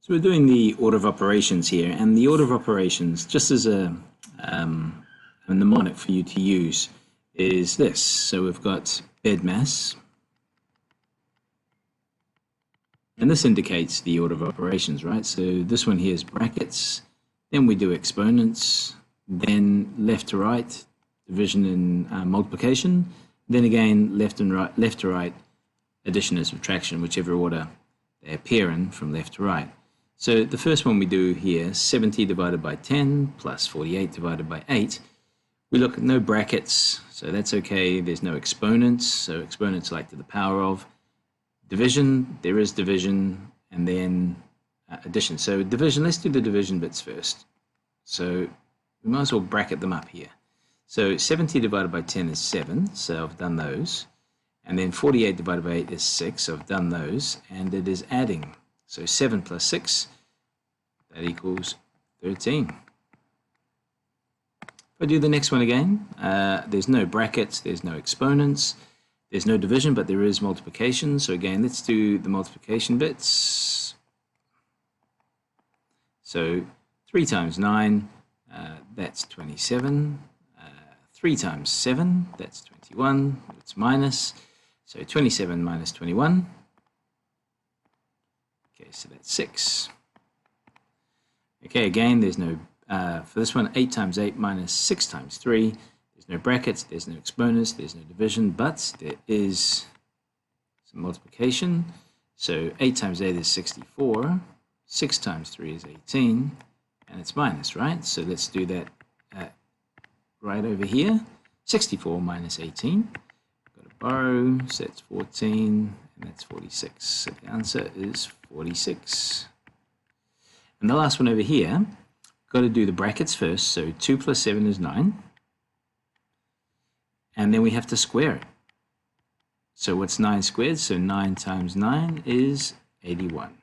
So we're doing the order of operations here, and the order of operations, just as a mnemonic for you to use, is this. So we've got bed mass, and this indicates the order of operations, right? So this one here is brackets, then we do exponents, then left to right, division and multiplication, then again left to right, addition and subtraction, whichever order they appear in from left to right. So the first one we do here, 70 divided by 10 plus 48 divided by 8. We look at no brackets, so that's okay. There's no exponents, so exponents like to the power of. Division, there is division, and then addition. So division, let's do the division bits first. So we might as well bracket them up here. So 70 divided by 10 is 7, so I've done those. And then 48 divided by 8 is 6, so I've done those, and it is adding. So 7 plus 6, that equals 13. If I do the next one again, there's no brackets, there's no exponents, there's no division, but there is multiplication. So again, let's do the multiplication bits. So 3 times 9, that's 27. 3 times 7, that's 21. It's minus. So 27 minus 21. Okay, so that's 6. Okay, again, there's no, for this one, 8 times 8 minus 6 times 3. There's no brackets, there's no exponents, there's no division, but there is some multiplication. So 8 times 8 is 64. 6 times 3 is 18. And it's minus, right? So let's do that right over here. 64 minus 18. Got to borrow, so that's 14. And that's 46. So the answer is 46. And the last one over here, got to do the brackets first. So 2 plus 7 is 9. And then we have to square it. So what's 9 squared? So 9 times 9 is 81.